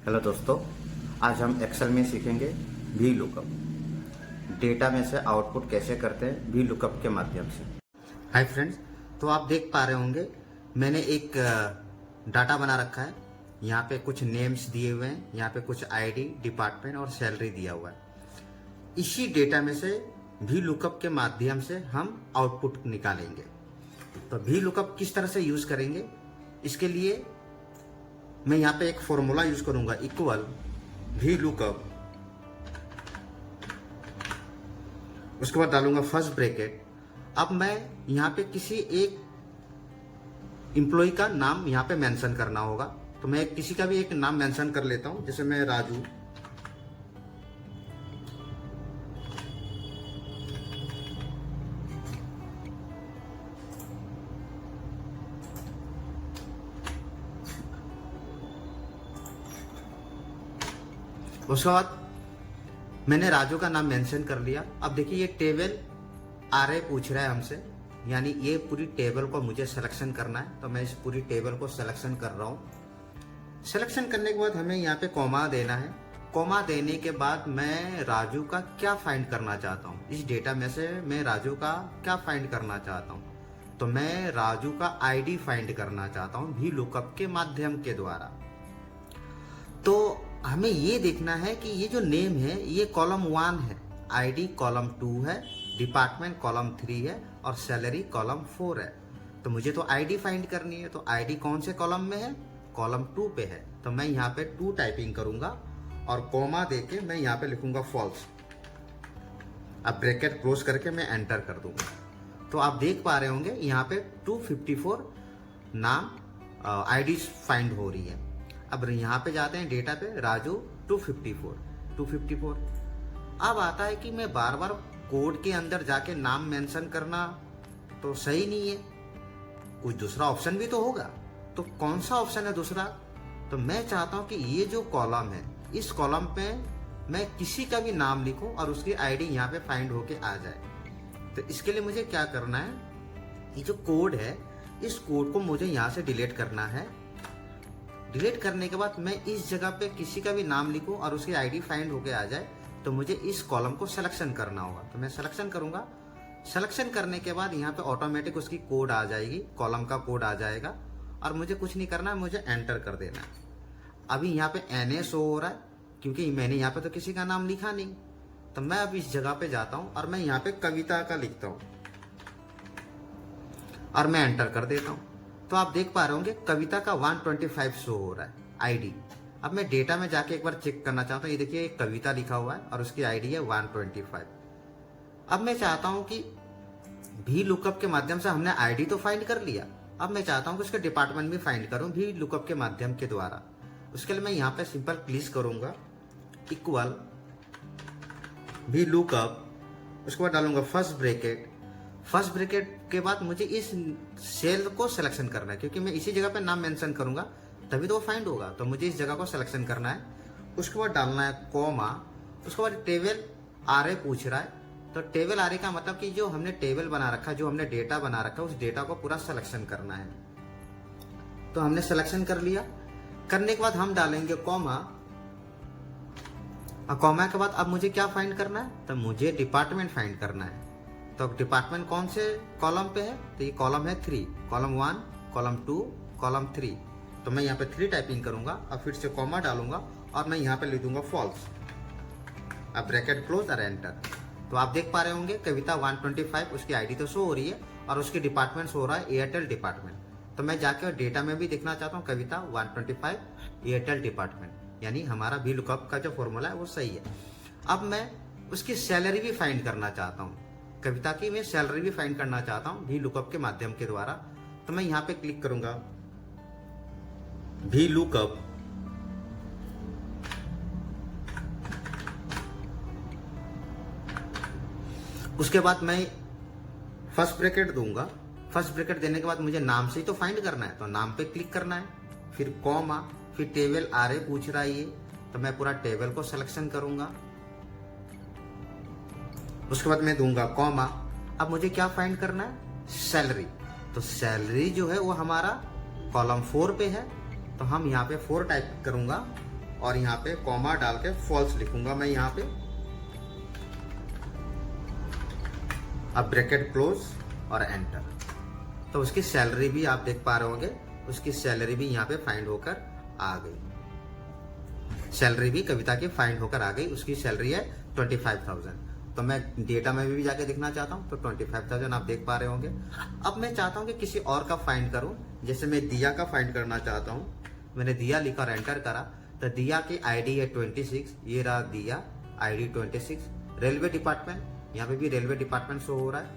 Hello दोस्तों, आज हम एक्सेल में सीखेंगे वी लुकअप। डेटा में से आउटपुट कैसे करते हैं वी लुकअप के माध्यम से। हाय फ्रेंड्स, तो आप देख पा रहे होंगे मैंने एक डाटा बना रखा है। यहाँ पे कुछ नेम्स दिए हुए हैं, यहाँ पे कुछ आईडी, डिपार्टमेंट और सैलरी दिया हुआ है। इसी डेटा में से वी लुकअप के माध्यम से हम आउटपुट निकालेंगे। तो वी लुकअप किस तरह से यूज करेंगे, इसके लिए मैं यहाँ पे एक फॉर्मूला यूज करूंगा, इक्वल वी लुकअप, उसके बाद डालूंगा फर्स्ट ब्रैकेट। अब मैं यहाँ पे किसी एक एम्प्लॉय का नाम यहाँ पे मेंशन करना होगा, तो मैं किसी का भी एक नाम मेंशन कर लेता हूं, जैसे मैं राजू। उसके बाद मैंने राजू का नाम मेंशन कर लिया। अब देखिए ये टेबल आरए पूछ रहा है हमसे, यानी ये पूरी टेबल को मुझे सिलेक्शन करना है। तो मैं इस पूरी टेबल को सिलेक्शन कर रहा हूँ। सिलेक्शन करने के बाद हमें यहाँ पे कॉमा देना है। कॉमा देने के बाद मैं राजू का क्या फाइंड करना चाहता हूँ, इस डेटा में से मैं राजू का क्या फाइंड करना चाहता हूँ, तो मैं राजू का आईडी फाइंड करना चाहता हूँ वी लुकअप के माध्यम के द्वारा। तो हमें ये देखना है कि ये जो नेम है ये कॉलम 1 है, आईडी कॉलम 2 है, डिपार्टमेंट कॉलम 3 है और सैलरी कॉलम 4 है। तो मुझे तो आईडी फाइंड करनी है। तो आईडी कौन से कॉलम में है, कॉलम 2 पे है। तो मैं यहाँ पे 2 टाइपिंग करूंगा और कॉमा देके मैं यहाँ पे लिखूंगा फॉल्स। अब ब्रैकेट क्लोज करके मैं एंटर कर दूंगा। तो आप देख पा रहे होंगे यहाँ पे 254 नाम आईडी फाइंड हो रही है। अब यहाँ पे जाते हैं डेटा पे, राजू 254। अब आता है कि मैं बार बार कोड के अंदर जाके नाम मेंशन करना तो सही नहीं है, कुछ दूसरा ऑप्शन भी तो होगा। तो कौन सा ऑप्शन है दूसरा, तो मैं चाहता हूं कि ये जो कॉलम है इस कॉलम पे मैं किसी का भी नाम लिखूं और उसकी आईडी यहाँ पे फाइंड होके आ जाए। तो इसके लिए मुझे क्या करना है, ये जो कोड है इस कोड को मुझे यहाँ से डिलीट करना है। डिलीट करने के बाद मैं इस जगह पे किसी का भी नाम लिखूं और उसकी आईडी फाइंड होके आ जाए, तो मुझे इस कॉलम को सिलेक्शन करना होगा। तो मैं सिलेक्शन करूंगा। सिलेक्शन करने के बाद यहाँ पे ऑटोमेटिक उसकी कोड आ जाएगी, कॉलम का कोड आ जाएगा और मुझे कुछ नहीं करना है, मुझे एंटर कर देना है। अभी यहाँ पे NA शो हो रहा है क्योंकि मैंने यहाँ पे तो किसी का नाम लिखा नहीं। तो मैं अब इस जगह पे जाता हूँ और मैं यहाँ पे कविता का लिखता हूँ और मैं एंटर कर देता हूँ। तो आप देख पा रहे होंगे कविता का 125 शो हो रहा है आईडी। अब मैं डेटा में जाके एक बार चेक करना चाहता हूँ। ये देखिए कविता लिखा हुआ है और उसकी आईडी है 125। अब मैं चाहता हूँ कि वी लुकअप के माध्यम से हमने आईडी तो फाइंड कर लिया, अब मैं चाहता हूँ कि उसके डिपार्टमेंट भी फाइंड करूँ वी लुकअप के माध्यम के द्वारा। उसके लिए मैं यहाँ पे सिंपल क्लिक करूंगा, इक्वल वी लुकअप, उसके बाद डालूंगा फर्स्ट ब्रैकेट। फर्स्ट ब्रैकेट के बाद मुझे इस सेल को सिलेक्शन करना है क्योंकि मैं इसी जगह पे नाम मेंशन करूंगा तभी तो वो फाइंड होगा। तो मुझे इस जगह को सिलेक्शन करना है। उसके बाद डालना है कॉमा। उसके बाद टेबल आरए पूछ रहा है, तो टेबल आरए का मतलब कि जो हमने टेबल बना रखा है, जो हमने डेटा बना रखा है, उस डेटा को पूरा सिलेक्शन करना है। तो हमने सिलेक्शन कर लिया। करने के बाद हम डालेंगे कॉमा। कॉमा के बाद अब मुझे क्या फाइंड करना है, तो मुझे डिपार्टमेंट फाइंड करना है। तो डिपार्टमेंट कौन से कॉलम पे है, तो ये कॉलम है 3, कॉलम 1, कॉलम 2, कॉलम 3। तो मैं यहाँ पे 3 टाइपिंग करूंगा और फिर से कॉमा डालूंगा और मैं यहाँ पे लिख दूंगा फॉल्स। अब ब्रैकेट क्लोज और एंटर। तो आप देख पा रहे होंगे कविता 125 उसकी आईडी तो शो हो रही है और उसकी डिपार्टमेंट शो हो रहा है एयरटेल डिपार्टमेंट। तो मैं जाके डेटा में भी देखना चाहता हूँ कविता 125 एयरटेल डिपार्टमेंट, यानी हमारा वी लुकअप का जो फॉर्मूला है वो सही है। अब मैं उसकी सैलरी भी फाइंड करना चाहता हूँ, कविता की मैं सैलरी भी फाइंड करना चाहता हूँ वी लुकअप के माध्यम के द्वारा। तो मैं यहाँ पे क्लिक करूंगा वी लुकअप, उसके बाद मैं फर्स्ट ब्रैकेट दूंगा। फर्स्ट ब्रैकेट देने के बाद मुझे नाम से ही तो फाइंड करना है, तो नाम पे क्लिक करना है, फिर कॉमा, फिर टेबल आरए पूछ रहा है ये, तो मैं पूरा टेबल को सिलेक्शन करूंगा। उसके बाद मैं दूंगा कॉमा। अब मुझे क्या फाइंड करना है, सैलरी। तो सैलरी जो है वो हमारा कॉलम 4 पे है, तो हम यहाँ पे 4 टाइप करूंगा और यहाँ पे कॉमा डाल के फॉल्स लिखूंगा मैं यहाँ पे। अब ब्रैकेट क्लोज और एंटर। तो उसकी सैलरी भी आप देख पा रहे होंगे, उसकी सैलरी भी यहाँ पे फाइंड होकर आ गई। सैलरी भी कविता की फाइंड होकर आ गई। उसकी सैलरी है 25,000। तो मैं डेटा में भी जाके देखना चाहता हूँ, तो 25,000 आप देख पा रहे होंगे। अब मैं चाहता हूँ कि किसी और का फाइंड करूँ, जैसे मैं दिया का फाइंड करना चाहता हूँ। मैंने दिया लिखा और एंटर करा, तो दिया की आईडी है 26। ये रहा दिया आईडी 26। रेलवे डिपार्टमेंट, यहाँ पे भी रेलवे डिपार्टमेंट शो हो रहा है।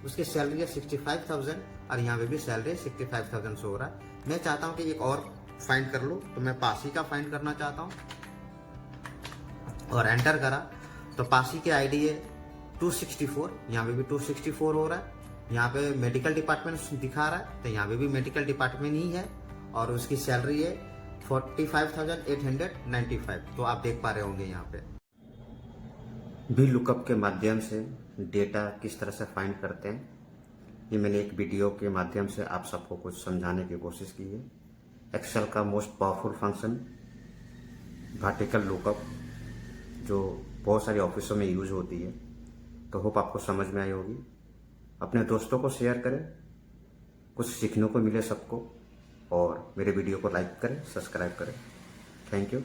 उसकी सैलरी है 65,000 और यहाँ पे भी सैलरी 65,000 शो हो रहा है। मैं चाहता हूँ कि एक और फाइंड कर लूँ, तो मैं पासी का फाइंड करना चाहता हूँ और एंटर करा, तो पासी की आईडी है 264। यहाँ पे भी 264 हो रहा है। यहाँ पे मेडिकल डिपार्टमेंट दिखा रहा है, तो यहाँ पे भी मेडिकल डिपार्टमेंट ही है और उसकी सैलरी है 45,895। तो आप देख पा रहे होंगे यहाँ पे भी लुकअप के माध्यम से डेटा किस तरह से फाइंड करते हैं। ये मैंने एक वीडियो के माध्यम से आप सबको कुछ समझाने की कोशिश की है। एक्सेल का most powerful function vertical lookup, जो बहुत सारे ऑफिसों में यूज होती है। तो होप आपको समझ में आई होगी। अपने दोस्तों को शेयर करें, कुछ सीखने को मिले सबको, और मेरे वीडियो को लाइक करें, सब्सक्राइब करें। Thank you.